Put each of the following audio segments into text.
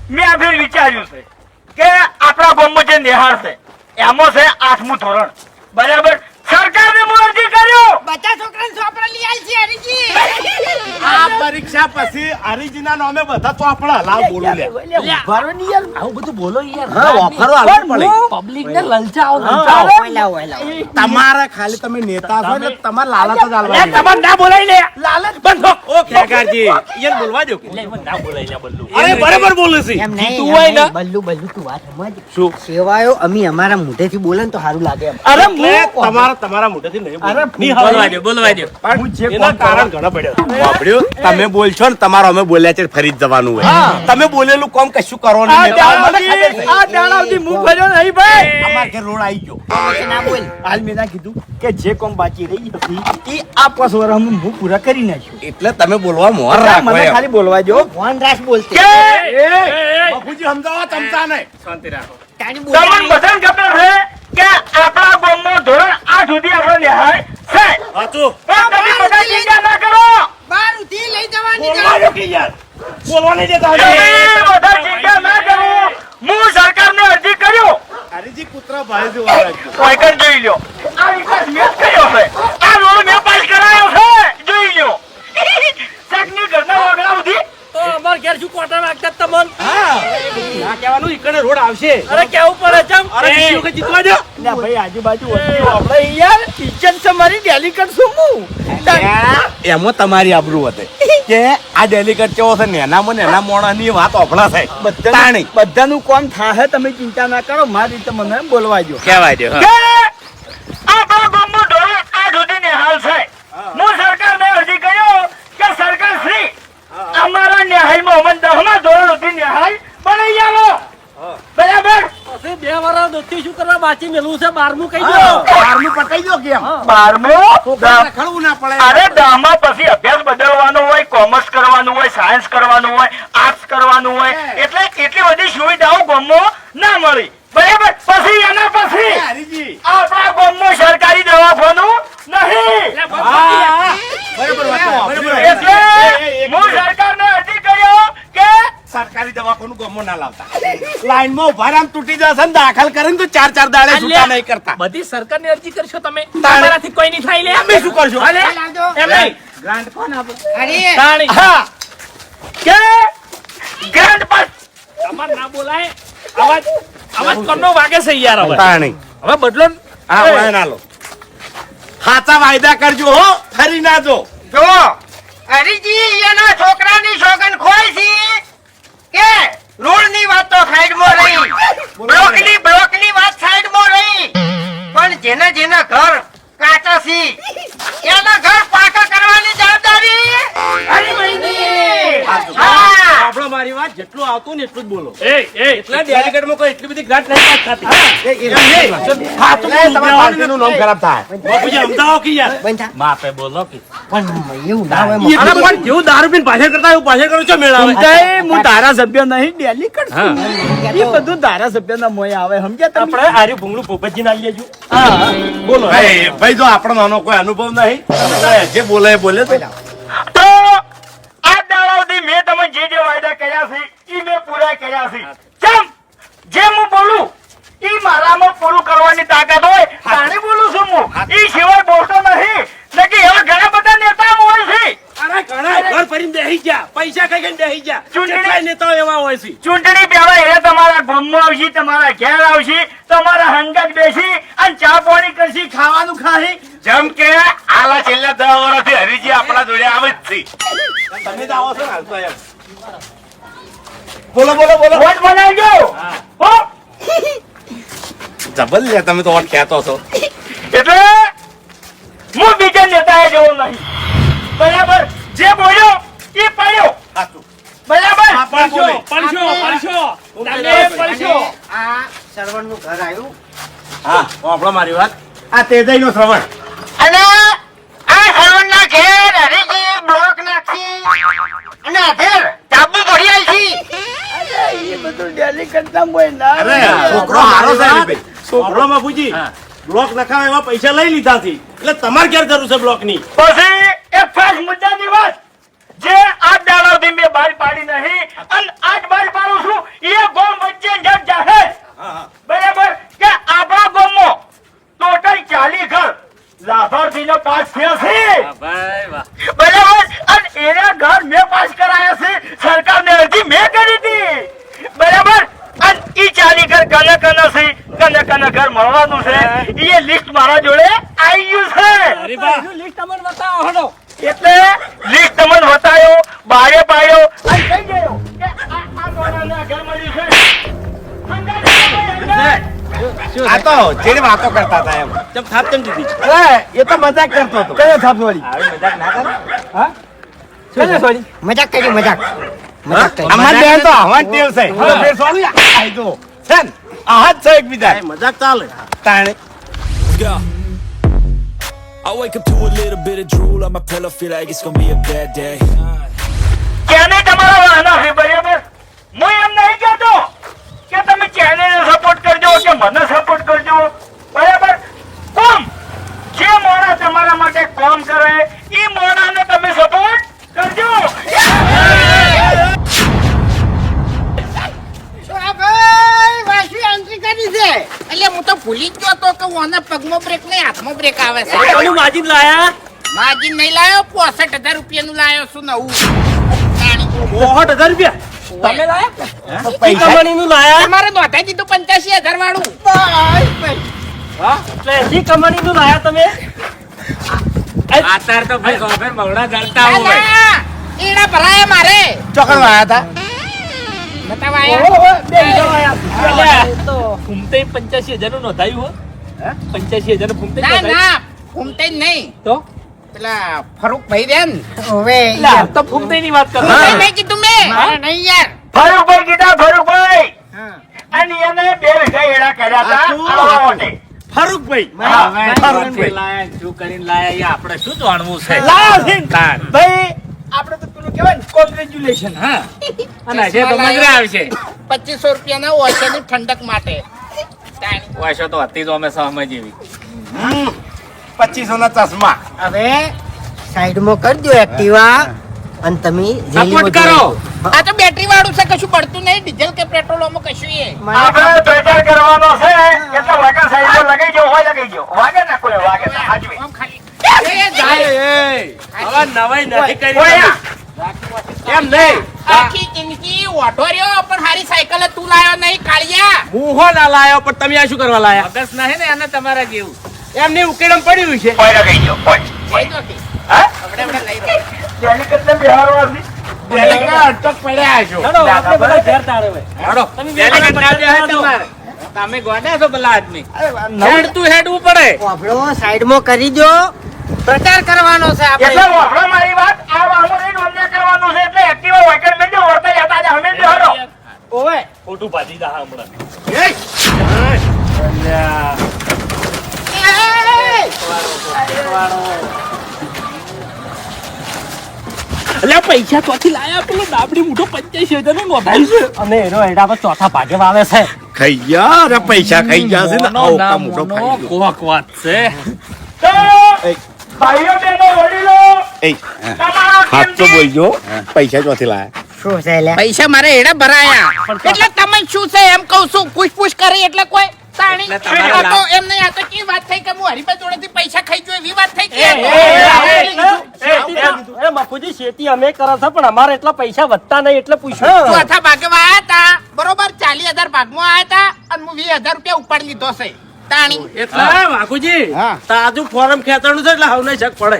મેં આ ફેર વિચાર્યું છે કે આપણા ગામમાં જે નિહાળ છે એમાં છે 8મું ધોરણ, બરાબર? સરકારને હું અરજી કર્યો, બધા છોકરાને ચોપડા લઈ આલ છે હરીજી. આ પરીક્ષા પછી હરીજીના નામે બધા ચોપડા લાવ બોલું લે. ઉભારો નહીં યાર, આવું બધું બોલો યાર. હા, ઓફરો આલવી પડે. પબ્લિક ને લલચાવો. તમારે ખાલી તમે નેતા છો ને તમારે લાલચ જ આલવાની. તમારે ના બોલાય લે. લાલચ બંધો. ઓ ખેગારજી ઈયન બોલવા દો. એટલે એમાં ના બોલાય લ્યા બલ્લુ. અરે બરાબર બોલે છે. એમ નહીં, તું એમ હોય ને? નહીં. બલ્લુ બલ્લુ તું વાત સમજ. શું? સેવાયો અમે અમારા મોઢેથી બોલે ને તો સારું લાગે એમ. અરે તમારા મોઢેથી નહીં બોલવું. નહીં બોલવા હવે. દો, બોલવા દો. પણ એના કારણ ઘણા પડ્યા. વાપર્યું? તમે બોલશો ને તમારો અમે બોલ્યા છે ફરી જ જવાનું હોય. તમે બોલેલું કામ કશું કરવાનું નહીં. આ દાડાવથી મું ભર્યો નહીં ભાઈ. અમાર ઘેર રોડ આવી ગયો. પછી ના બોલ. હાલ મેં ના કીધું કે જે કોમ બાકી રહી હતી એ આ 5 વર્ષમાં હું પૂરા કરી નાખ્યું. એટલે તમે બોલવા મોર રાખો મને એમ. ખાલી બોલવા જો. ભગવાન રાસ બોલતે. બાપુજી સમજાવો તમતા નહીં. તારી તમને બોલ. બધાને ખબર છે કે આપણા ગામમાં ધોરણ 8 સુધી આપણો નિહાળ છે. હતું. પણ તમે બધા ચિંતા ના કરો. બાર ઉધી લઈ જવાની બોલવા દો કે યાર. બોલવા નહીં દેતા. તમે બધા ચિંતા ના કરો. હું સરકારને અરજી કર્યો. હરીજી કૂતરા ભાઈ જેવા રાખજો. કોઈ કણ જોઈ લ્યો. આ વિકાસ મેં જ કર્યો છે. આ રોડ મેં પાસ કરાયો છે. જોઈ લ્યો. શાકની ઘરના વગડા સુધી તો અમાર ઘેર શું કોટા વાગતા તમન? ના કહેવાનું ઈકડે રોડ આવશે. અરે કેવું પડે ચમ? અરે બીજી વખત જીતવા દો. ના ભાઈ આજુબાજુ વસ્તીઓ આપણે યાર કિચન છે મારી ડેલિકેટ છું હું. એમાં તમારી આબરૂ હતી કે આ ડેલિકેટ કેવો છે નેનામાં નેના મોણાની વાત ઓફળા થાય તાણી બધાનું કોમ થાહે, તમે ચિંતા ના કરો. મારી રીતે મને બોલવા દો. કહેવાય દો. આપણા ગામમાં ધોરણ 8 સુધી નિહાળ છે. હું સરકારને અરજી કર્યો કે સરકાર શ્રી અમારા નિહાળમાં અમને 10મા ધોરણ સુધી નિહાળ બનાવી આવો. બરાબર? પછી 2 વર્ષ દોસ્તી શું કરવા બાકી મેલું છે? 12મું કહી દો. 12મું પતાઈ દો કેમ 12મું રખડવું ના પડે. અરે 10મા પછી અભ્યાસ બદલવાનો હોય, કોમર્સ કરવાનું હોય, સાયન્સ કરવાનું હોય, આર્ટ્સ કરવાનું હોય, એટલે એટલી બધી સુવિધાઓ ગામમાં ના મળી. બરાબર? પછી એના પછી હરીજી આપણા ગામમાં સરકારી દવાખાનું નહીં. બરાબર વાત છે. બરાબર. એટલે હું સરકારને અરજી કર્યો કે સરકારી દવાખાનું ગમો ના લાવતા લાઈનમાં ઉભા રામ તૂટી જશે ને દાખલ કરે ને તો 4 દાડે છૂટા નહીં કરતા. બધી સરકારની અરજી કરશો તમે? તમારાથી કોઈ નહીં થાય લે. અમે શું કરશું? અરે, લાવજો. એમ નહીં. ગ્રાન્ટ કોણ આપે? અરે તાણી. હા કે ગ્રાન્ટ પાસ તમારે ના બોલાય. અવાજ કોનો વાગે છે યાર હવે? તાણી. હવે બદલો ને. હા વાય ના લો. હાચા વાયદા કરજો હો, ફરી ના જો. જો હરીજી એના છોકરાની સોગન ખોય છે કે રોડની વાત તો સાઈડમાં રહી, બ્લોકની વાત સાઈડમાં રહી, પણ જેના ઘર કાચા છે એના ઘર પાકા કરવાની જવાબદારી હરીભાઈની. હા આપણો મારી વાત જેટલું આવતું ને એટલું જ બોલો. એટલા ડેલિકેટમાં કોઈ એટલી બધી ગ્રાન્ટ નહીં પાસ થતી. હા તો તમારા પાર્ટીનું નામ ખરાબ થાય. બાપુજી સમજાવો કે યાર. બંધ થા. માપે બોલો કે. પણ એવું ના હોય અરે મફત. પણ જેવું દારૂ પીને પાછળ કરતા એવું પાછળ કરો છો મેળાવે. હું ધારાસભ્ય નહીં, ડેલિકેટ છું. એ બધું ધારાસભ્યના મોય આવે. સમજ્યા તમે? આપણે આર્યું ભૂંગળું પોપટજી ના લેજો. બોલો ભાઈ જો આપણો નાનો કોઈ અનુભવ નહીં જે બોલે એ બોલે તો તો આ દાડાઓથી મેં તમે જે વાયદા કર્યા છે એ મેં પૂરા કર્યા છે. કેમ? જે હું બોલું એ મારામાં પૂરું કરવાની તાકાત હોય તાણે બોલું છું હું. એ સિવાય બોલતો નહીં. નકે એવા ઘણા બધા નેતાઓ હોય છે. અરે ઘણા ઘર ફરીને બેહી ગયા, પૈસા ખાઈ ખાઈને બેહી ગયા. ચૂંટણી- કેટલાય નેતાઓ એવા હોય છે. ચૂંટણી પહેલા એ તમારા ગામમાં આવશે, તમારા ઘેર આવશે, તમારા હંગાત બેસી અને ચા પાણી કરશી, ખાવાનું ખાશી. જેમ કે આલા છેલ્લા 10 વર્ષથી હરીજી આપણા જોડે આવે જ છે. તમે તો આવો છો ને હાલ તો એમ. બોલો બોલો બોલો. વોટ બનાવજો. હો? જબલ લે તમે તો ઓટ કહેતો છો. એટલે હું બીજા નેતાએ જેવો નહીં. બરાબર? જે બોલ્યો એ પડ્યો. બરાબર? પડશો. તમે પડશો. આ સરવણનું ઘર આવ્યું હા આપણો મારી વાત આ તેજઈનો શ્રવણ. અને આ સરવણના ઘેર હરીજી બ્લોક નાખી અને આધેર ટાબુ ભરી આલી એ બધું ડેલિકેટ ના હોય ના. અરે છોકરો હારો છે ને ભાઈ. છોકરો બાપુજી બ્લોક નખાવા એવા પૈસા લઈ લીધા છે એટલે તમારે ક્યારે જરૂર છે બ્લોક ની? પછી એક ખાસ મુદ્દાની વાત જે આ દાડાથી મેં બહાર પાડી નહીં અને આજ બહાર પાડું છું મળવાનું છે એ લિસ્ટ મારા જોડે આવી ગયું છે. અરે બા લિસ્ટ અમને બતાવો હડો. એટલે લિસ્ટ તમને બતાવ્યો, બારે પાડ્યો અને કહી ગયો કે આ મોણાના ઘર મળ્યું છે. આ તો જેને વાતો કરતા હતા એમ. ચમ થાપ ચમ દીધી છે? અરે, એ તો મજાક કરતો હતો. કયો થાપ વાળી? આવી મજાક ના કરે. હા? કયો સોરી? મજાક કરી મજાક કરી. અમાર બેન તો આવા જ ટેવ છે. હવે ફેર સોરી આઈ જો. છે ને? આવા જ છે એકબીજા. મજાક ચાલે. તાણે. Go. I wake up to a little bit of drool on my pillow, feel like it's gonna be a bad day. કેને તમારા વાહના છે બરાબર? હું એમ નહીં કહેતો કે તમે ચેનલને સપોર્ટ કરજો કે મને સપોર્ટ કરજો, બરાબર? કોમ જે મોણા તમારા માટે કામ કરે એ મોણાને તમે સપોર્ટ કરજો. એટલે હું તો ભૂલી જ ગયો તો કે ઓના પગમાં બ્રેક નહીં હાથમાં બ્રેક આવે છે. કોનું માજીદ લાયા? માર્જિન નહીં લાયો, 65,000 રૂપિયાનું લાયો છું નવું. 60,000 રૂપિયા તમે લાયા? પૈસા કમાણીનું લાયા? તમારે નોંધાઈ દીધું 85,000 વાળું. એટલે એસી કમાણીનું લાયા તમે? આતાર તો ભાઈ સોફેર બવડા ચાલતા ના, હોય. ના, એડા ભરાયા મારે. ચોકડ વાયા હતા. બતાવાયા. ફૂમતે 85,000 નું નોંધાયું હો? 85,000 નું ફૂમતે ના, નોંધાયું? ના, ફૂમતે જ નહીં. તો પેલા ફરૂકભાઈ રે ને. એટલે આ તો ફૂમતેની વાત કરો. ફરૂકભાઈ નહીં કીધું મેં. મારે નહીં યાર. ફરૂકભાઈ કીધા, ફરૂકભાઈ. અને એને 2 વીઘા એડા કર્યા હતા આવા માટે. ફરૂકભાઈ. હા, ફરૂકભાઈ. લાયા શું કરીને લાયા એ આપણે શું જાણવું છે? લાયા છે ને? ભાઈ આપણે તો પેલું કહેવાય ને કોંગ્રેચ્યુલેશન. હા અને આજે તો મજા આવશે. 2500 રૂપિયાના ઓછાની ઠંડક માટે. તાણી. વાસો તો હતી તો અમે સહમત જેવી. 2500 ના ચશ્મા. હવે સાઈડમાં કરી દો એક્ટિવા અને તમે સપોર્ટ કરો. આ તો બેટરી વાળું છે, કશું પડતું નહીં, ડીઝલ કે પેટ્રોલ માં કશું એ. આપણે પ્રચાર કરવાનો છે એટલે વાગા સાઈડમાં લગાઈ ગયો હોય લગાઈ ગયો. વાગે ના કોઈ વાગે ના હાજવી. આમ ખાલી. એ જાય. હવે નવાઈ નથી કરી ઓયા. એમ નહીં. આખી જિંદગી ઓઢો રહ્યો પણ હારી સાયકલ તું લાયો નહીં કાળિયા. હું હો ના લાયો પણ તમે આ શું કરવા લાયા? મગજ નહીં ને એને તમારા જેવું. એમને ઉકેડમ પડ્યું છે. કોઈ લગાઈ ગયો કોઈ. જઈ દો કે. હા? આપણે આપણે લઈ રહ્યો. જેની કરતા બિહારવાસી. અટક પડ્યા છો. હેડો, આપણે બધા ઘેર તારે હવે. હાલો. તમે ડેલિકેટ ના બે હેડો. તમારે. તમે ગોડા છો પેલા આદમી. હેડતું હેડવું પડે. આપણો સાઈડમાં કરી દો. પ્રચાર કરવાનો છે એટલે આપણે. વાપરો મારી વાત, આ વામોને નોંધ્યા કરવાનું છે એટલે એક્ટિવા વાઇકર મેં જો વર્તા જતા હતા અમે બિહારો. ઓવે ખોટું ભાજી દા હમણાં. એટલે આ પૈસા ચોથી લાયા પેલો ડાબડી મોટો 85,000 નું નોંધાયું છે. અને એનો એડા પર ચોથા ભાગે વાવે છે. ખાઈ ગયા અરે પૈસા ખાઈ ગયા છે ને આવો કા મોટો મોનો ખાઈ ગયો. કોક વાત છે. તો ભાઈઓ બહેનો વડીલો એ તમારા હાથ તો કિંમતી બોલજો પૈસા ચોથી લાયા. શું છે લે? પૈસા મારે એડા ભરાયા એટલે તમે શું છે એમ કહું છું, પૂછપૂછ કરી એટલે કોઈ તાણી. એટલે તમારે આ તો એમ નહીં, આ તો કેવી વાત થઈ કે હું હરીભાઈ જોડેથી પૈસા ખાઈ ગયો એવી વાત થઈ કે એ બાપુજી શેતી અમે કરે છે પણ અમારે એટલા પૈસા વધતા નહીં એટલે પૂછ્યું. ચોથા ભાગે આયા હતા બરોબર, 40,000 ભાગમાં આયા હતા અને હું 20,000 રૂપિયા ઉપાડી લીધો છે તાણી. એટલે વાઘુજી હા. તાજુ ફોરમ ખેંચાણું છે એટલે હવને શક પડે.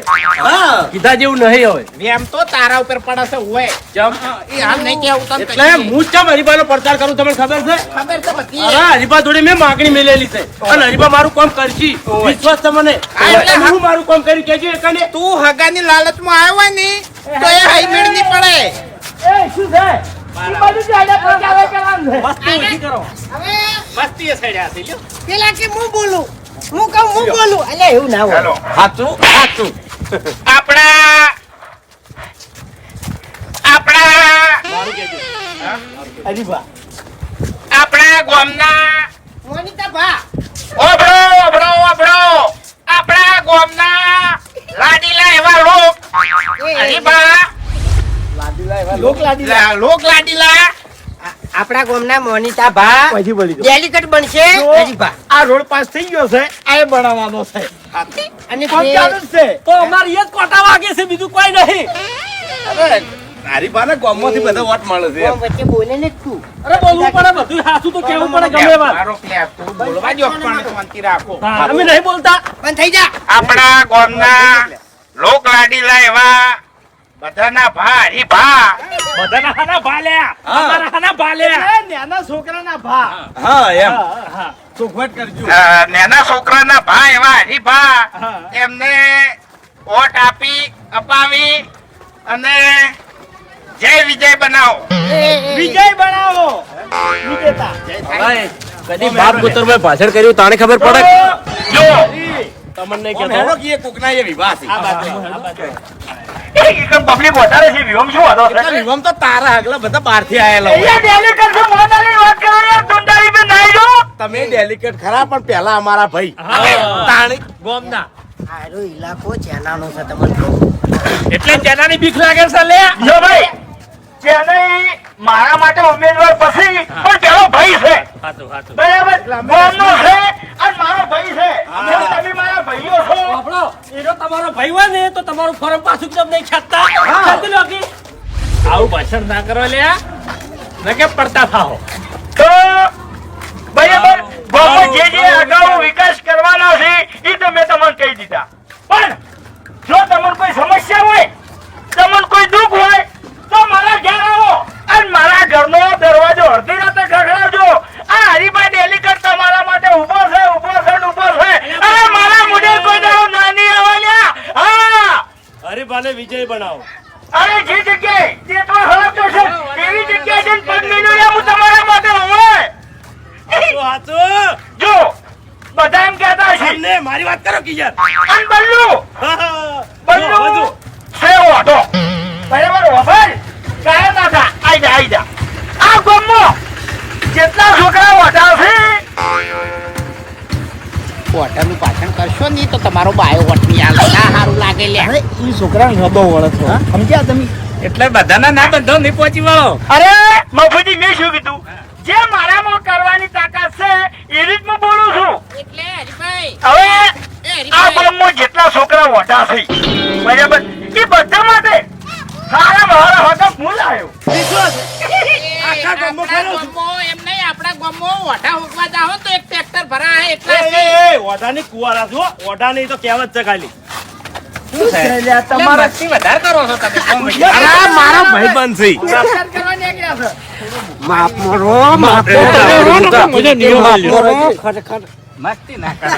કીધા જેવું નહીં હવે. એમ તો તારા ઉપર પડે છે હોય ચમ. એ હાલ નહીં કેવું તને એટલે હું જ ચમ હરીબાનો પ્રચાર કરું તમને ખબર છે? ખબર છે બધી. અરે હરીબા જોડે મેં માગણી મેલેલી છે અને હરીબા મારું કામ કરશી વિશ્વાસ છે મને. એટલે હું મારું કામ કરી કેજો એકાને. તું હગાની લાલચમાં આવ્યો હોય ને તો એ હાઈમેડ નહીં પડે. મસ્તી ઓછી કરો. હવે મસ્તી એ સાઈડ આથી લ્યો. પેલા કે હું બોલું, હું કહું હું બોલું. અલ્યા એવું ના હોય. હેલો. સાચું સાચું. આપણા આપણા ગામના મોનિતા ભા ઓબળો ઓબળો ઓબળો આપણા ગામના લાડીલા એવા લોક હરીબા લોક લાડીલા આપણા ગામના મોનિતા ભા પછી બોલી દો. ડેલિકેટ બનશે. હરીભા. આ રોડ પાસ થઈ ગયો છે આ એ બનાવવાનો છે. અને કામ ચાલુ જ છે. તો અમારે એ જ કોટા વાગે છે બીજું કોઈ નહીં. હરીફાને ગામમાંથી બધા વોટ મળે છે એમ. વચ્ચે બોલે ને તું. અરે બોલવું પડે બધું સાચું તો કેવું પડે ગમે વાત મારો ક્લેપ તું બોલવા જો પણ શાંતિ રાખો હા, અમે નહીં બોલતા બંધ થઈ જા. આપણા ગામના લોક લાડીલા એવા બધાના ભા હરીભા બધાના હાના ભાલ્યા અમારા હાના ભાલ્યા એ નાના છોકરાના ભા હા એમ હા ચોખવટ કરજો નાના છોકરાના ભા એવા હરીભા હા. એમને વોટ આપી અપાવી અને જય વિજય બનાવો વિજય બનાવો વિજેતા કદી બાપ પુત્રમાં ભાષણ કર્યું તાણે ખબર પડે જો તમને ઓમ હેડો કે એ કોકના એ વિવાહ છે પબ્લિક વધારે છે વિહોમ શું હતો એટલા વિવાહ તો તારા આગલા બધા બહારથી આયેલા હોય. અહીંયા ડેલીગેટ છે, મોદાની વાત કરો યાર, દુંડાળી પે નાઈ જો. તમે ડેલિકેટ ખરા પણ પેલા અમારા ભાઈ હા. તાણી ગોમના આરો ઇલાકો ચેનાનો છે તમને કહું. એટલે જેનાની બીક લાગે છે લે જો ભાઈ ચેન્નઈ મારા માટે ઉમેદવાર પછી પણ પેલો ભાઈ છે હાચું હાચું બરાબર ગામનો છે અને મારો ભાઈ છે જેમ તમે મારા ભાઈઓ છો આપણો એનો તમારો ભાઈ હોય ને તો તમારું ફોરમ પાછું કેમ નહીં ખેંચતા ખેંચી લો કે આવું ભાષણ ના કરો લે ન કે પડતા થાઓ તો બરાબર ગામમાં જે જે અગાઉ વિકાસ કરવાના છે એ તો મેં તમને કહી દીધા પણ જો તમને કોઈ સમસ્યા હોય તમને કોઈ દુઃખ હોય તો મારા ઘેર આવો અને મારા ઘરનો દરવાજો અડધી રાતે ખખડાવજો આ હરીભાઈ ડેલીગેટ તમારા માટે ઊભો છે અને મારા મુડે કોઈ દાડો નાની આવલ્યા હા અરે ભાલે વિજય બનાવો અરે જે જગ્યાએ જેટલો હલકતો છે એવી જગ્યાએ જઈને પગ મેળવ્યા હું તમારા માટે હોય હાચું જો બધા એમ કહેતા છે તમને મારી વાત કરો કે યાર અન બલ્લુ બલ્લુ છે ઓટો બરાબર ઓફર કાય દાદા આઈ જા આ ગમો જેટલા છોકરા ઓટા છે વોટરનું પાછળ કરશો નહીં તો તમારો બાયો વોટ ની આ સારું લાગે લે અરે એ છોકરાને નબો વળે છો સમજ્યા તમે એટલે બધાના ના બંધો નહીં પહોંચી વળો અરે મફુજી મેં શું કીધું જે મારામાં કરવાની તાકાત છે એ રીત હું બોલું છું એટલે હરીભાઈ હવે આ ગામમાં જેટલા છોકરા ઓટા છે બરાબર એ બધા માટે સારા મારા હોતા હું લાવ્યો આખા ગામમાં ફેરવું છું. એમ નહીં આપણા ગામમાં વોટા હોકવા જાઓ તો એક ટ્રેક્ટર ભરાય એટલા એ ઓઢાની કુવારા છો ઓઢાની તો કહેવત છે ખાલી તમારા વધારે કરો છો તમે અરે આ મારા ભાઈબંધ છે કરવા નીકળ્યા છો માફ મારો માફ મુજે નિયમ આલ્યો. ખરેખર મસ્તી ના કરો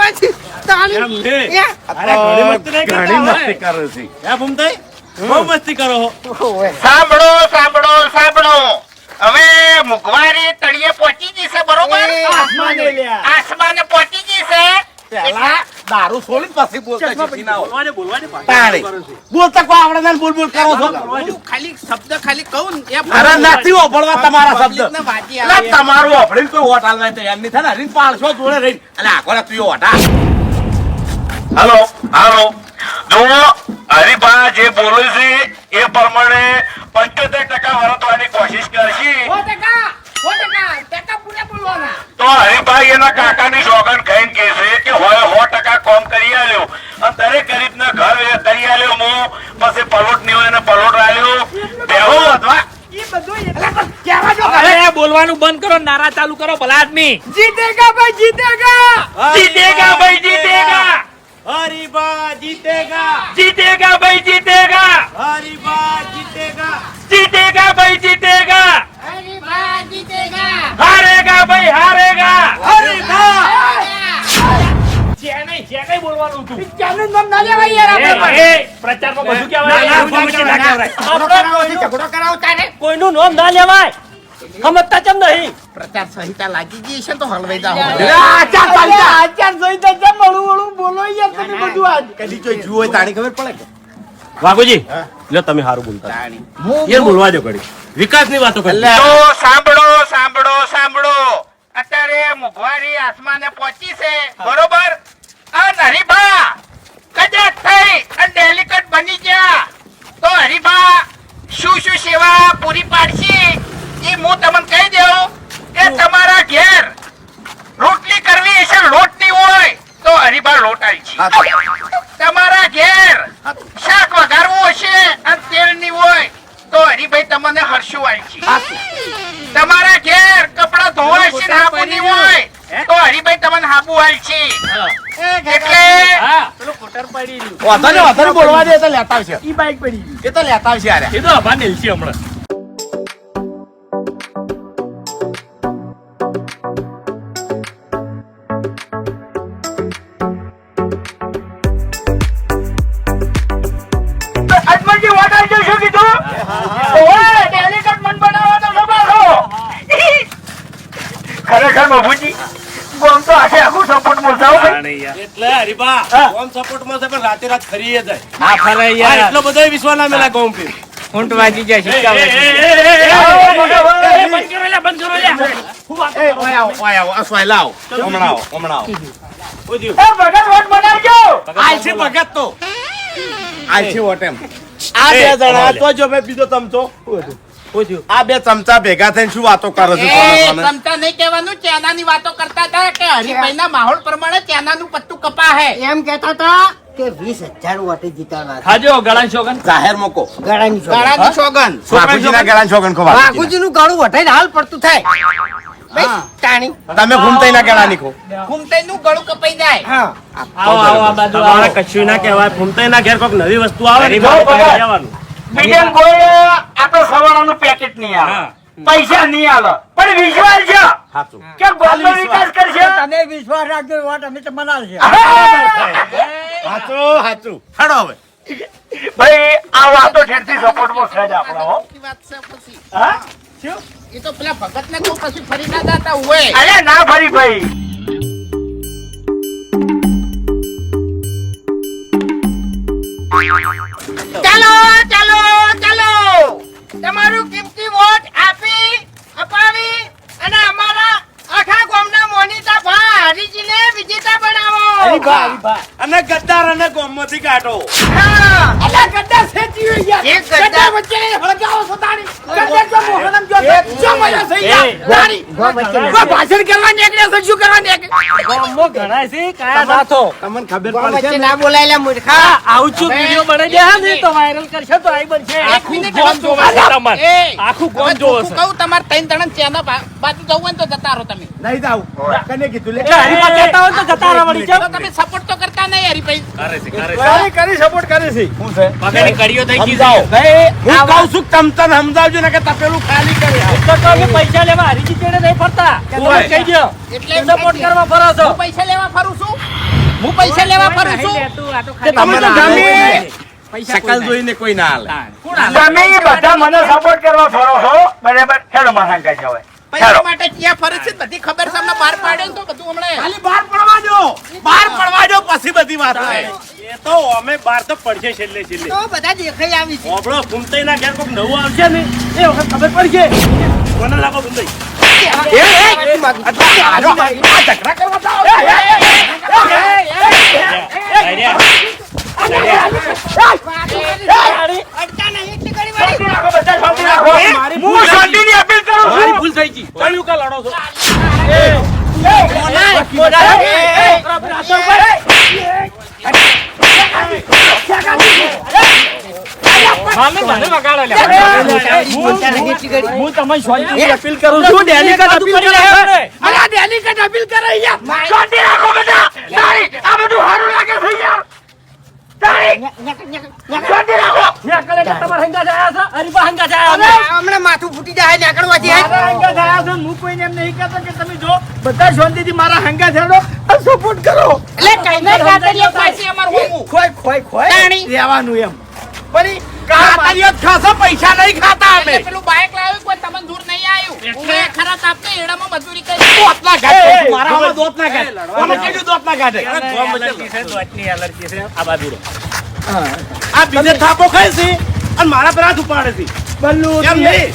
એમ છે. અરે ઘણી મસ્તી નહીં કરતા ઘણી હોય. મસ્તી કરે છે હે ભૂમતાઈ? બહુ મસ્તી કરો હો. સાંભળો હવે મુગવારી તળિયે પહોંચી જશે બરોબર આસમાને લ્યા. આસમાને પહોંચી જશે પેલા દારૂ છોડીને પછી બોલતા શીખી ના હોય. બોલવાને તાણી. બોલતા કોઈ આવડે ના બોલ કરો છો હું ખાલી શબ્દ ખાલી કહું ને એ અરે નથી ઓભળવા તમારા શબ્દ પબ્લિકને વાજી એટલે આવે. તમારું ઓભળીને કોઈ વોટ આલવા તૈયાર નહીં થાય ને હરીને પાડશો જોડે રહીને એટલે આખો રાત તું ઓઢા હાલો જો હરિભા જે બોલે છે એ પ્રમાણે 75% વરતવાની કોશિશ કરશી તો હરિભાઈ એના કાકાની સોગંદ ખાઈને કહે છે કે હોય 100% કામ કરી આલ્યો અને દરેક ગરીબના ઘર કરી આલ્યો હું પછી પલોટ નહીં હોય ને પલોટ આલ્યો બેહો અથવા એ બધું અરે બોલવાનું બંધ કરો નારા ચાલુ કરો ભલા આદમી જીતેગા ભાઈ જીતેગા જીતેગા ભાઈ જીતેગા હરીબા જીતેગા જીતેગા ભાઈ જીતેગા હરીબા જીતેગા જીતેગા ભાઈ જીતેગા હારેગા ભાઈ હારેગા હરીબા જે કઈ બોલવાનું હતું ચાનું નામ ના લેવાય યાર આપણે એ પ્રચારમાં બધું કહેવાય ના, information ના કહેવાય. ઝઘડો કરાવતા ને કોઈનું નામ ના લેવાય સમજતા કેમ નહીં પ્રચાર સંહિતા લાગી ગઈ છે તો હલવાઈ જાઓ આચાર સહિત જમ વળું બોલો યાર તમે બધું આજ કદી જોઈ જુઓ હોય તાણી ખબર પડે કે વાઘુજી લે તમે સારું બોલતા એ બોલવા દો ઘડી વિકાસની વાતો કરી તો સાંભળો અત્યારે મુગવારી આસમાને પહોંચી છે બરોબર અને હરીભા કદાચ થઈ અને ડેલિકેટ બની ગયા તો હરીભા શું સેવા પૂરી પાડશે એ હું તમને કહી દઉં કે તમારા ઘેર રોટલી કરવી હશે લોટની હોય તો હરીભા લોટ આવી છે તમારા ઘેર શાક વઘારવું હશે અને તેલની કશું આલશી. તમારા ઘેર કપડા ધોવાય છે ને હાબુ નહીં હોય તો હરિભાઈ તમને હાબુ આલશે. એટલે હા પેલું કુટર પડી રહ્યું વાંધો નહીં, બોલવા દે એ તો લેતા આવશે. ઈ બાઈક પડી ગઈ. એ તો લેતા આવશે યાર. એ તો અભા મેલશે હમણાં અજમલજી વાત આવી જશે કીધું ઓય ડેલિકેટ મન બનાવવાનો સવાલો. ખરેખર બાબુજી ગોમ તો આખે આખું સપોર્ટ મળતા હોય. એટલે હરીબા કોમ સપોર્ટમાં છે પણ રાતે રાત ફરી જાય. હા ફરે આ યાર એટલો બધો વિશ્વાસ ના મેલા ગોમ પી. ઊંટ વાગી જાય સિક્કા વાગી બંધ કરો લે બંધ કરો લે હું વાત એ ઓય આવો અસવાય લાવ. હમણાં આવો. એ ભગત વોટ બનાવજો. આલસી ભગત તો આલસી વોટેમ. આ બે જણા તો જો મેં બીજો ચમચો આ બે ચમચા ભેગા થઈને શું વાતો કરો છો? તમતા નહીં કહેવાનું ચાનાની વાતો કરતા હતા કે હરિભાઈના માહોલ પ્રમાણે ચાનાનું પત્તું કપા હે. એમ કહેતા હતા કે 20,000 વોટે જીતાડવા છે. ખાજો ગળા શોગન જાહેર મોકો. ગળાની છોકરી. ગાળાની સોગન. છોકરીના ગળાની છોકન ખવા. બાપુજીનું ગળું વટાઈને હાલ પડતું થાય. ભાઈ, ટાણી તમે ઘૂમતાઈના ગળાની ખો. ઘૂમતાઈનું ગળું કપાઈ જાય. હા આવો આવો આ બાજુ આવો કશું ના કહેવાય. ઘૂમતાઈના ઘેર કોઈક નવી વસ્તુ આવે ને જો ભગત. લેવાનું. મીડિયમ કોઈ આપણે સવારનું પેકેટ નહીં આવે, પૈસા નહીં આવે, પણ વિશ્વાસ છે સાચું. કે ગોમનો વિકાસ કરશે. તમે વિશ્વાસ રાખજો વોટ અમે તો બનાવશે. સાચું સાચું. હેડો હવે. ભાઈ આ વાતો ઠેરથી સપોર્ટમાં છે જ આપણા હો. સાચી વાત છે પછી. હા? એ તો પેલા ભગતને તો પછી ફરી ના જાતા હોય. અરે ના ફરી ભાઈ. ચાલો ચાલો ચાલો તમારું કિંમતી વોટ અપાવી અને અમારા આખા ગામના મોનીતા ભા હરીજીને વિજેતા બનાવો. અને ગદ્દાર અને ગોમમાંથી કાઢો. અલા ગદ્દાર સેજી હોય યાર. એક ગદ્દાર વચ્ચે હળગાવો છો તાણી. ગદ્દાર તો મોહનમ જો જો મજા થઈ યાર. તાણી. કોઈ ભાષણ કરવા નીકળ્યા છો શું કરવા નીકળ્યા? ગોમો ઘણા છે કયા નાથો તમને ખબર ગોળ પડશે વચ્ચે ને? ના બોલાયેલા મૂર્ખા. આવું છું વિડિયો બનાવી દે ને તો વાયરલ કરશે તો આઈ બનશે આખું ગોમ જોવે છે તમાર આખું ગોમ જોવે છે કહું તમારે ત્રણ ત્રણ ચેના બાજુ જવું હોય ને તો જતા રહો તમે. નહીં જાવ. કને કીધું લે? એ હરીફા કહેતા હોય તો જતા રહો વળી તો કેમ તમે સપોર્ટ તો કરતા નહીં હરીભાઈ. કરી સપોર્ટ કરે છે. શું છે? પગની કડીઓ થઈ ગઈ સમજાવો. છે હું કહું છું કે તમ સમજાવજો ને કે તપેલું ખાલી કરી આવો. તો અમે પૈસા લેવા હરીજી ચેડે નહીં ફરતા તમે કહી દો એટલે સપોર્ટ કરવા ફરો છો હું પૈસા લેવા ફરું છું. હું પૈસા લેવા ફરું છું. તે તમે તો તમે શકલ જોઈને કોઈ ના હાલે. તમે બધા મને સપોર્ટ કરવા ફરો છો બરાબર. હેડો મારા કાંઈ જવાય. પૈસા માટે ક્યાં ફરે છે બધી ખબર છે અમને બહાર પાડે ને તો બધું હમણાં ખાલી બહાર પડવા દો. બહાર પડવા દો પછી બધી વાત થાય. એ તો અમે બહાર તો પડશે છેલ્લે છેલ્લે. તો બધા દેખાઈ આવી છે. ઓબળો ઘૂમતાઈના ઘેર કોઈક નવું આવશે ને એ વખત ખબર પડશે. કોને લાગો ઘૂમતાઈ? અડતા નહીં એટલી ઘણી વાળી. શાંતિ રાખો, બધા શાંતિ રાખો. હું શાંતિની અપીલ કરું મારી છું. ભૂલ થઈ ગઈ. કયું કા લડો છો? મને વગાડો લે હું તમને શાંતિથી અપીલ કરું છું ડેલિકેટ અપીલ કરી રહ્યા છે અલા ડેલિકેટ અપીલ કરે યાર. શાંતિ રાખો બધા. તારી આ બધું સારું લાગે છે યાર. તારી શાંતિ રાખો. ત્યાં કલે કે તમારા હંગા જાય છે હરીફા હંગા જાય અરે, હમણાં માથું ફૂટી જાય નીકળવાથી મારા હંગા થયા છે. હું કોઈને એમ નહીં કહેતો કે તમે જો બધા શાંતિથી મારા હંગા થયેલો સપોર્ટ કરો. એટલે કઈ નહીં કાતરીઓ પાસે અમાર હોવું. ખોય તાણી. રહેવાનું એમ. પણ કાતરીઓ જ ખાશો, પૈસા નહીં ખાતા અમે. એટલે પેલું બાઇક લાવ્યું કોઈ તમને દૂર નહીં આવ્યું. હું એ ખરા તાપને એડામાં મજૂરી કરી. દોતના કાઢે. મારામાં દોત ના કાઢે. કોને કીધું દોત ના કાઢે? એલર્જી છે દોતની એલર્જી છે આ બાજુ રે આ બીજે થાપો ખાય છે અને મારા પર હાથ ઉપાડે છે. બલ્લુ એમ નહીં.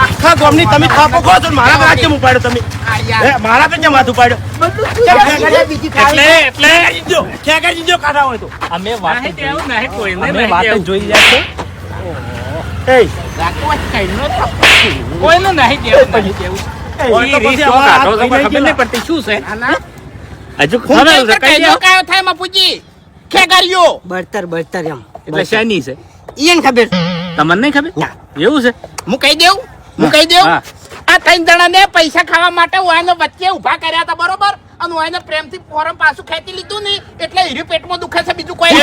આખા ગામની તમે થાપો ખો છો ને મારા પર હાથ કેમ ઉપાડ્યો તમે? આ યાર. હે, મારા પર કેમ હાથ ઉપાડ્યો? બીજી ખાવી એટલે ખેગર જીજો કાઢા હોય તો અમે વાત અમે વાત જોઈ રહ્યા છે રાખો કઈનો તો. કોઈને નહીં દેવું નહીં દેવું હોય તો પછી અમારા હાથ ઉપાડી ગયેલા. પડતી શું છે આના હજુ હું કઈ કઈનો કાયો થાય મપુજી. ખેગારીઓ. બળતર એમ એટલે શેની છે ઈયન ખબર તમને નહીં ખબર ના એવું છે હું કહી દઉં હા. આ ત્રણ જણાને પૈસા ખાવા માટે ઓયને વચ્ચે ઊભા કર્યા હતા બરોબર અને ઓયને પ્રેમથી ફોરમ પાછું ખેંચી લીધું ને એટલે હીરું પેટમાં દુખે છે બીજું કોઈ નહીં.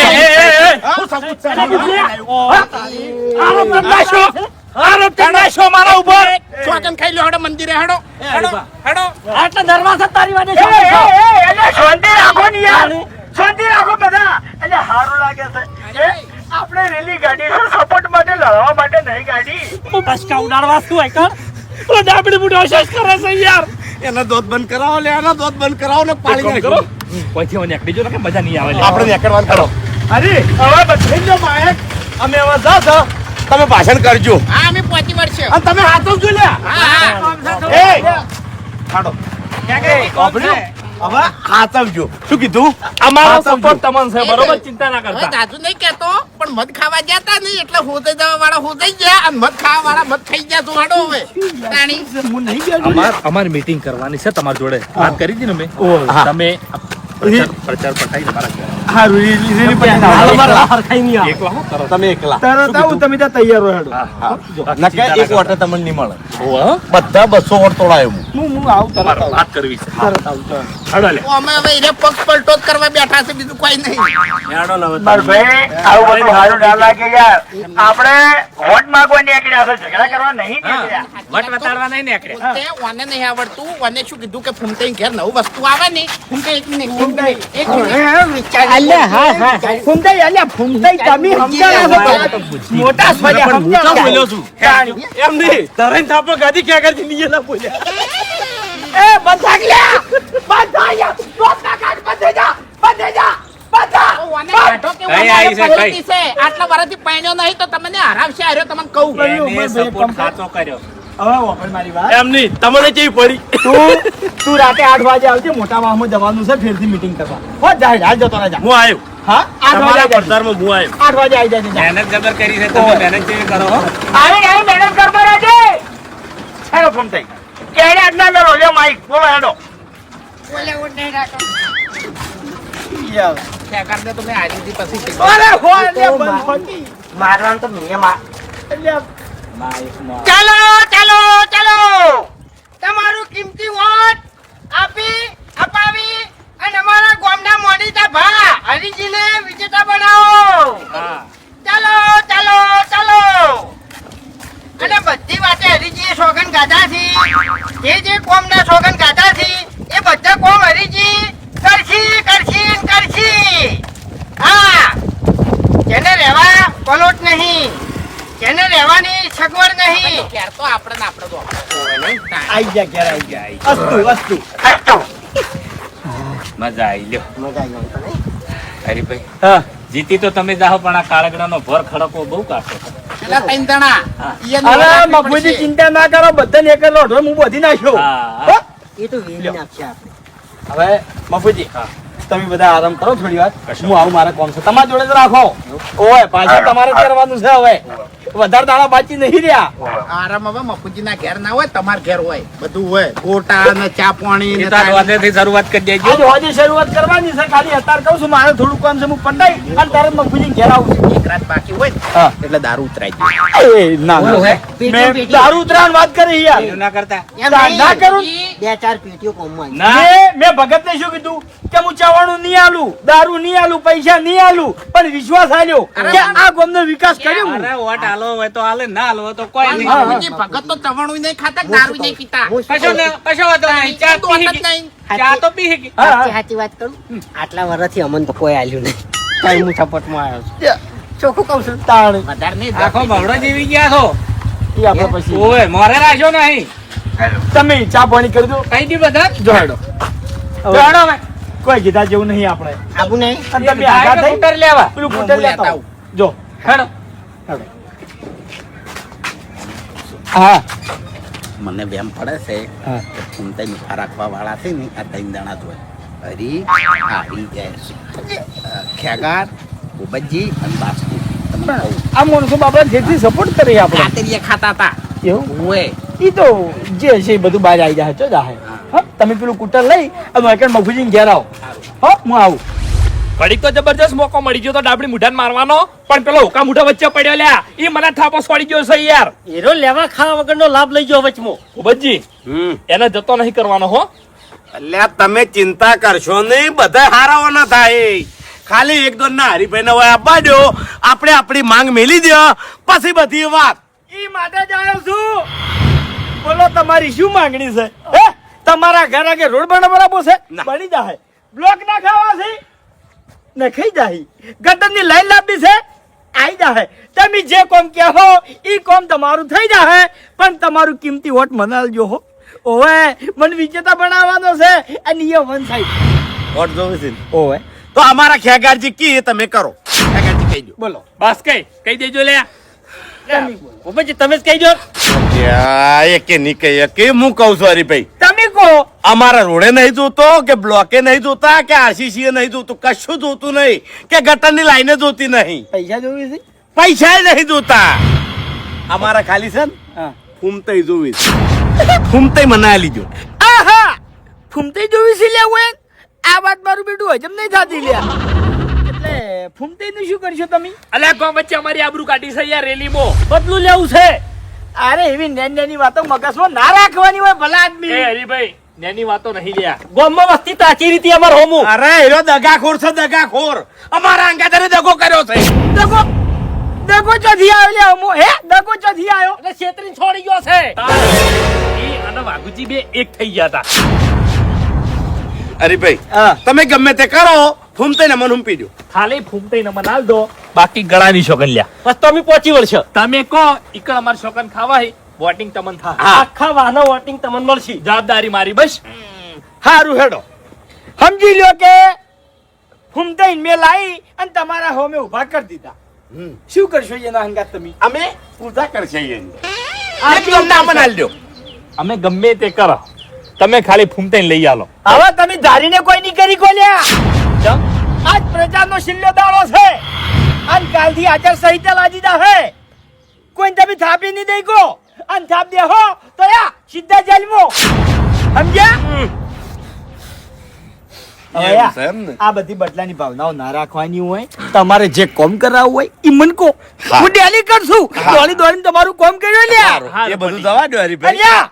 ચોકન ખાઈ લો હેડો મંદિરે હેડો હેડો આટલા નર્વસ હતા તારી વાડે એટલે શાંતિ રાખો ને યાર, શાંતિ રાખો બધા. એટલે સારું લાગે છે આપણે રેલી ગાડી સપોર્ટ માટે લડવા માટે નહીં ગાડી. હું બસકા ઉડાડવા શું હોય કર ઓ દાબડી બુડો શેષ કરે છે યાર એનો દોત બંધ કરાવો લે એનો દોત બંધ કરાવો ને પાણી નાખો. કોઈથી મને એકડી જો ને કે મજા નહીં આવે લે. આપણે નીકળવાનું કરો. અરે હવે બધી જો માયક અમે હવે જા જા તમે ભાષણ કરજો હા અમે પહોંચી વળશે અને તમે હાથો જ લ્યા. હા એ ખાડો હવે હાથવજો. શું કીધું? અમારો હા, સમજો. સપોર્ટ તમને છે બરોબર ચિંતા ના હવે કરતા દાદુ નહીં કેતો પણ મધ ખાવા ગયા તા ને એટલે હોદઈ જવા વાળા હોદઈ ગયા અને મધ ખાવા વાળા મધ ખાઈ ગયા તું હાડો હવે તાણી અમારી મીટિંગ કરવાની છે તમારી જોડે વાત કરી હતી ને મેં હા. તમે પ્રચાર પટાઈ તમારા ઘરે. હારું એકલા હું કરો? તમે એકલા તરત આવું, તમે ત્યાં તૈયાર રહો હેડો. નકે એક વોટર તમને નહીં મળે. ઓહો, બધા 200 વોટ તોડાયો હું. હું આવું તરત તમારે આવું. વાત કરવી છે તરત આવું તરત. હાલો લે. અમે હવે એને પગ પલટો જ કરવા બેઠા છે બીજું કોઈ નહીં હાલો લે હવે. માર ભાઈ આવું બધું સારું ના લાગે યાર. આપણે વોટ માંગવા નીકળ્યા છે, ઝઘડા કરવા નહીં નીકળ્યા. વટ વટાડવા નહીં નીકળ્યા. તે ઓને નહીં આવડતું ઓને શું કીધું કે ફૂમતાઈ ઘેર નવું વસ્તુ આવે ને ફૂમતાઈ એક મિનિટ એક મિનિટ અલ્યા હા હા ફૂમતાઈ, અલ્યા ફૂમતાઈ, તમે સમજાણા છો. મોટા સ્વર્યા હું તો સમજાણા. બોલ્યો છું એમ નહીં તરત થાપો ગાડી ક્યાં કરતી નહીં એના બોલ્યા એ બંધાક લ્યા, બંધા યાર. રોજ ના કાઢ, બંધે જા, બંધે જા, બંધા. ઓને કાઢો કે કઈ ઓને આવી છે, પલોતી છે. આટલા વર્ષથી પરણ્યો નહીં તો તમને હરાવશે હાર્યો તમને કહું એને સપોર્ટ સાચો કર્યો હવે વાપર મારી વાત. એમ નહીં તમને કેવી પડી તું રાતે 8 વાગે આવજે, મોટા મામા જવાનું છે ફેરથી મીટિંગ કરવા. હો જાય, હાલ જતો રહે જા. હું આવ્યો હા 8 વાગે તમારા આવી પડદારમાં હું આવ્યો 8 વાગે આવી જાય જા. મહેનત જબર કરી છે તમે મહેનત કેવી કરો હો આવી મહેનત કરતો રહેજે. હેલો ફૂમતાઈ, કેડે આજના નો રોલ્યો માઈક બોલો હેડો. ખેકાર દે તમે હારી દી પછી અરે હો લે બંધ. મારવાનું તો મેં માર ચાલો ચાલો ચાલો તમારું કિંમતી વોટ આપી અપાવી અને અમારા ગામના મોનીતા ભા હરીજીને વિજેતા બનાવો. ચાલો ચાલો ચાલો અને બધી વાતે હરીજીએ સોગન ગાધા છે. જે કોમના સોગન ગાધા છે એ બધા કોમ હરીજી કરશી કરશી ને કરશી. હા, જેને રહેવા પલોટ નહીં, જેને રહેવાની સગવડ નહીં. ક્યાર તો આપણે ને આપણે તો આઈ જા ઘેર આઈ જા. અસ્તુ અસ્તુ. મજા આવી લ્યો મજા આવી ગઈ તને. હરીભાઈ હા જીતી તો તમે જાઓ પણ આ કાળગડાનો ભર ખડકો બહુ કાઢો એટલે ત્રણ જણા ઈ એની અરે વાત નહીં મફુજી પડશે. ચિંતા ના કરો, બધાને એક જ લોઢો હું બોધી નાખ્યો. હા. હો? એ તો વેરી નાખશે આપણે. હવે મફુજી હા. તમે બધા આરામ કરો થોડી વાર, હું આવું મારા કોમ છે. તમારા જોડે જ રાખો. ઓય પાછળ તમારે કરવાનું છે. હવે વધારે દાડા બાકી નહીં રહ્યા. આરામ હવે મફુજીના ઘેર ના હોય તમારા ઘેર હોય બધું હોય ગોટા ને ચા પાણી ને તાળી. વાદેથી શરૂઆત કરી દેજો આજે હોજે શરૂઆત કરવાની છે. ખાલી અત્યારે કહું છું મારે થોડું કામ છે, હું પંડાઈ અને તરત મફુજી ઘેર આવું છું. એક રાત બાકી હોય ને હા. એટલે દારૂ ઉતરાઈ જાય. એ ના બોલો હે? મેં દારૂ ઉતરાણ વાત કરી યાર. એવું ના કરતા એમ ના નહીં. કરું. ઈ બે ચાર પેટીઓ કોમમાં આવી. ના મેં ભગતને શું કીધું કે હું ચાવાણું નહીં આલું, દારૂ નહીં આલું, પૈસા નહીં આલું, પણ વિશ્વાસ આલ્યો કે આ ગામનો વિકાસ કર્યો હું. અરે વોટ હાલો હોય તો હાલે ના હાલો હોય તો કોઈ નહીં હા, મફુજી ભગત તો ચવાણું નહીં ખાતા દારૂ નહીં પીતા કશો વાંધો નહીં ચા તો પી વાત જ નહીં. ચા તો પી શકી હા, સાચી હા. સાચી વાત કરું આટલા વર્ષથી અમને તો કોઈ આલ્યું નહીં. કઈ હું સપોર્ટમાં આવ્યો છું. ચોખ્ખું કહું છું. તાણ. વધારે નહીં આખો બવડો જીવી ગયા છો ઈ આપણે પછી ઓય મોરે રાખ્યો નહીં તમે ચા પાણી કરી દો. કઈ દી બધા જો હેડો. હવે હેડો હવે. કોઈ કીધા જેવું નહીં આપણે. આવું નહીં. અને તમે આગા થઈ સ્કૂટર લેવા પેલું કૂટર લેતા આવો. જો હેડો હા મને વેમ પડે છે હા. કે ફૂમતાઈ મીઠા રાખવા વાળા છે ને આ ત્રણ જણા જ હોય. હરી હારી જાય ખેગાર ઉબજી અને બાસ્તુ તમને કહું. આ માણસો બાપા જેટલી સપોર્ટ કરી આપણે કાતરીએ ખાતા હતા એવું ઓય ઈ તો જે છે એ બધું બહાર આવી જાય ચો જાહે. હા તમે પેલું કૂટર લઈ અને એકણ મફુજીને ઘેર આવો. હો હું આવું. ઘડીક તો જબરજસ્ત મોકો મળી ગયો તો ડાબડી મુઢાને મારવાનો, પણ પેલો હુકા મુઢા વચ્ચે પડ્યો લ્યા, ઈ મને થાપો છોડી ગયો છે યાર. હીરો લેવા ખાવા વગરનો લાભ લઈ ગયો વચમાં. ભૂપતજી એને જતો નહીં કરવાનો હો. અલ્યા તમે ચિંતા કરશો નહીં, બધા હારાવાના થાય. ખાલી એક દોન ના હરીભાઈ ને હોય આપવા દો, આપણે આપણી માંગ મેલી દો, પછી બધી વાત. ઈ માટે જ આવ્યો છું. બોલો તમારી શું માંગણી છે? હે તમારા ઘર આગે રોડ બનાવવો છે? ના. બની જાય. બ્લોક ના ખાવા છે? નખાઈ જાય. ગટરની લાઈન લાવવી છે? આઈ જાય. તમે જે કોમ કહો ઈ કોમ તમારું થઈ જાય, પણ તમારું કિંમતી વોટ મને આલજો હો. ઓવે મને વિજેતા બનાવવાનો છે અને એ વન સાઈડ વોટ જોવે છે? ઓવે તો અમારા ખેગારજી કી તમે કરો. ખેગારજી કહી દો. બોલો. બસ કહી દેજો લ્યા. ભૂપતજી તમે જ કહી દો. એ કે નહીં કહીએ કે હું કહું છું હરીભાઈ, તમે કહો. અમારા રોડે નહીં જોતો કે બ્લોકે નહીં જોતા કે આરસીસી નહીં જોતું, કશું જોતું નહીં કે ગટરની લાઈને જોતી નહીં, પૈસા જોવી છે? પૈસા નહીં જોતા. અમારા ખાલી છે ને હા. ફૂમતઈ જોવી છે. ફૂમતઈ મને આલી જો. આહા ફૂમતી જોવી છે લે ઓય. આ વાત મારું બેટું હજમ નહીં થાતી લ્યા. એટલે ફૂમતી નું શું કરશો તમે? અલ્યા ગામ વચ્ચે અમારી આબરૂ કાઢી છે યાર રેલીમાં. બદલું લેવું છે. અરે એવી નાની વાતો મગજમાં ના રાખવાની હોય ભલા આદમી. એ હરીભાઈ નેની વાતો નહીં લ્યા. ગામમાં વસ્તી તાચી રીતે અમાર હોમું. અરે એનો દગાખોર છે, દગાખોર. અમારા અંગાદારે દગો કર્યો છે. દગો દગો ચોથી આવ્યો લે અમો. હે દગો ચોથી આવ્યો? એટલે છેતરીને છોડી ગયો છે. ઈ અને વાઘુજી બે એક થઈ ગયા હતા. હરીભાઈ હા. તમે ગમે તે કરો, ફૂમતઈ ને મને હુંપી દો. ખાલી ફૂમતઈ નમન આલ દો, બાકી ગળાની શોગન લ્યા. બસ તો અમે પહોંચી વળશે. તમે કહો ઈકડ અમાર શોગન ખાવા હે, વોટિંગ તમન થા. આખા વાહનો વોટિંગ તમને મળશે. જવાબદારી મારી બસ. હારું હેડો. સમજી લ્યો કે ફૂમતઈ મેં લાવી અને તમારા હોમે ઉભા કરી દીધા. શું કરશો એના હંગાત તમે? અમે પૂજા કરશે એની. એક તમને અમને આલી દો. અમે ગમે તે કરો, તમે ખાલી ફૂમતઈ લઈ આલો. હવે તમે ધારીને કોઈ નહીં કરી કોલ્યા. આજ પ્રજાનો છેલ્લો દાડો છે અને કાલથી આચાર સંહિતા લાજી જાહે. કોઈ તમે થાપી નહીં દઈ કો અને થાપ દે હો તો યા સીધા જેલમાં. સમજ્યા? હવે યા, છે એમ ને? આ બધી બદલાની ભાવનાઓ ના રાખવાની હોય. તમારે જે કોમ કરાવવું હોય ઈ મન કો. હું ડેલી કરશું. દોડી દોડીને તમારું કોમ કર્યું લ્યા. એ બધું જવા દો હરીભાઈ. અલ્યા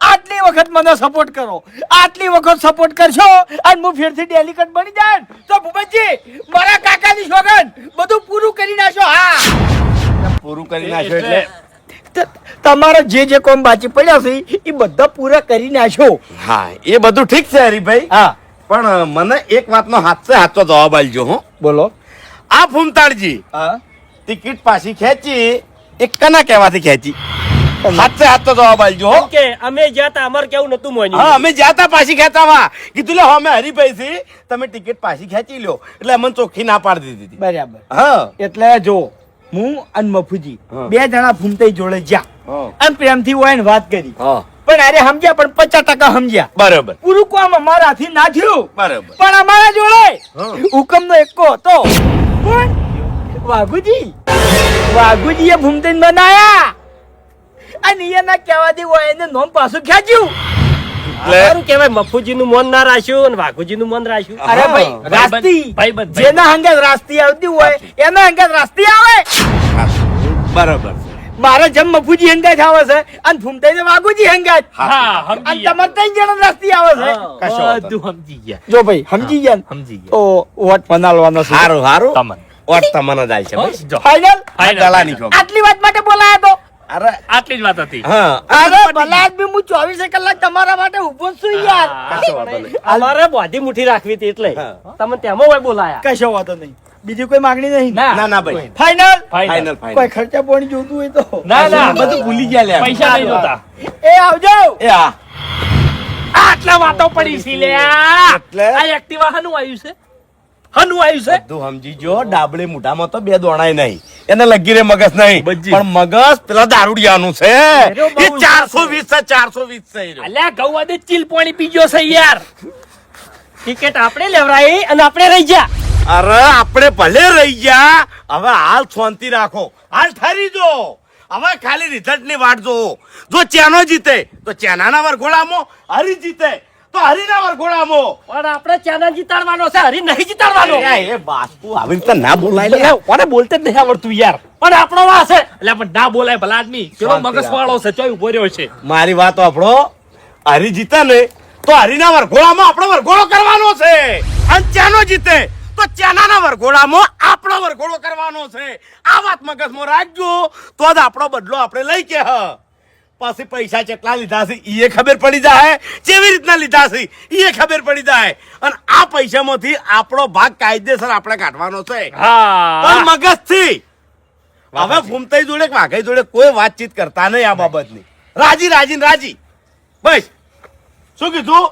આટલી વખત મને સપોર્ટ કરો, આટલી વખત સપોર્ટ કરશો અને હું ફેરથી ડેલિકેટ બની જાય ને, તો ભૂપતજી મારા કાકાની સોગન બધું પૂરું કરી નાખો. હા પૂરું કરી નાખ્યો એટલે તમારા જે કોમ બાકી પડ્યા છે એ બધા પૂરા કરી નાખો. હા એ બધું ઠીક છે હરીભાઈ, હા પણ મને એક વાતનો હાથો જવાબ આલજો. હો બોલો. આ ફૂમતાળજી હા ટિકિટ પાછી ખેંચી એક કના કહેવાથી ખેંચી? હાથો જવાબ આલજો. હો કે અમે જ્યાં તા અમારે કેવું નતું મોન્યું. હા અમે જ્યાં પાછી ખેંચાવા કીધું લે અમે હરીભાઈ થી તમે ટિકિટ પાછી ખેંચી લ્યો, એટલે અમને ચોખ્ખી ના પાડી દીધી. બરાબર. હા એટલે જો હું અને મફુજી હા. બે જણા ફૂમતાઈ જોડે જ્યાં હા. અને પ્રેમથી હોય ને વાત કરી, હા પણ અરે સમજ્યા પણ 50% સમજ્યા. બરોબર પૂરું કામ અમારાથી ના થયું, બરોબર. પણ અમારા જોડે હા. હુકમનો એકો હતો. કોણ? વાઘુજી. વાઘુજીએ ભૂમતેન બનાયા અને એના કહેવાથી હોય એને નોમ પાછું ખેંચ્યું. સારું કહેવાય, મફુજી નું મન ના રાખ્યું અને વાઘુજી નું મન રાખ્યું. અરે હા. ભાઈ રાસ્તી ભાઈબંધ. જેના હંગાત રાસ્તી આવતી હોય એના હંગાત રાસ્તી આવે. બરોબર. મારે જેમ મફુજી હંગાત આવે છે અને ભૂમતેન વાઘુજી હંગાત, હા અને સમજી ગયા. તમારે ત્રણ જણા રાસ્તી આવે છે. કશો વાંધો નહીં. બધું સમજી ગયા. જો ભાઈ સમજી ગયા ને? સમજી ગયા. તો વોટ મનાલવાનો છે. હારું હારું તમન. ઓટ તમને જાય છે બસ. જો. ફાઇનલ. દલાની છો. આટલી વાત માટે બોલાયા તો? અરે આટલી જ વાત હતી. હા અરે ભલા આદમી હું 24 કલાક તમારા માટે ઉભો જ છું યાર. કશો વાંધો નહીં. અમારે બોધી મુઠ્ઠી રાખવી હતી એટલે હા. તમે તેમાં હોય બોલાયા. કશો વાંધો નહીં. બીજી કોઈ માંગણી નહીં. ના ના ભાઈ ફાઇનલ. ફાઇનલ કોઈ ફાઇનલ. ખર્ચા પાણી જોતું હોય તો ના ના બધું ભૂલી ગયા લે. પૈસા નહીં જોતા. એ આવજો. એ હા આટલા વાતો પડી છે લ્યા. એટલે? આ એક્ટિવા હનું આવ્યું છે? હનું આવ્યું છે? બધું સમજી જો. ડાબલે મોઢામાં તો બે દોણાય નહીં, એને લગી રે મગજ નહીં, બજી. પણ મગજ પેલા દારૂડિયાનું છે. એરો બહુ એ 420 છે, 420 છે એ રહ્યો. અલ્યા ગૌવાદે ચીલ પાણી પી ગયો છે યાર. ટિકિટ આપણે લેવરાઈ અને આપણે રહી ગયા. અરે આપણે ભલે રહી ગયા, હવે હાલ શાંતિ રાખો, હાલ ઠરી દો. હવે ખાલી રિઝલ્ટ ની વાટ જોવો. જો ચેનો જીતે તો ચેનાના વરઘોડામાં, હરી જીતે તો હરીના વરઘોડામાં. પણ આપણે ચાના જીતાડવાનો છે હરી નહીં જીતાડવાનો એ બાસ્તુ આવી રીતે ના બોલાય લે. કોને બોલતે જ નહીં આવડતું યાર પણ આપણો વાસ છે એટલે પણ ના બોલાય ભલા આદમી કેવો શાંતિ મગજ વાળો છે ચોય ઉભો રહ્યો છે મારી વાત આપણો હરી જીતે ને તો હરીના વરઘોડામાં આપણો વરઘોડો કરવાનો છે અને ચાનો જીતે તો ચાનાના વરઘોડામાં આપણો વરઘોડો કરવાનો છે. આ વાત મગજમાં રાખજો તો જ આપણો બદલો આપણે લઈ કે હ. પછી પૈસા કેટલા લીધા છે એ ખબર પડી જાય, કેવી રીતના લીધા છે એ ખબર પડી જાય, અને આ પૈસામાંથી આપણો ભાગ કાયદેસર આપણે કાઢવાનો છે. હા પણ મગજથી હવે ફૂમતાઈ જોડે કે વાઘાઈ જોડે કોઈ વાતચીત કરતા નહીં આ બાબતની. રાજી રાજી ને રાજી બસ. શું કીધું?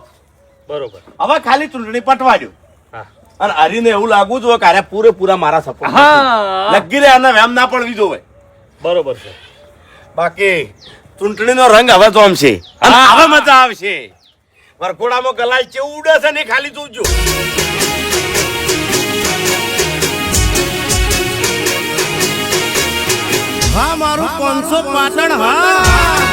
બરોબર હવે ખાલી ચૂંટણી પટવા દો. હા. અને હરીને એવું લાગવું જોઈએ કે અરે પૂરેપૂરા મારા સપોર્ટ હા લગી રે આને વેમ ના પડવી જોવે. બરોબર છે બાકી ચૂંટણીનો રંગ હવે તો આમ છે અને હવે મજા આવશે. વરઘોડામાં ગલાલ કેવું ઉડે છે ને ખાલી જોજો. હા મારું 500 પાટણ હા.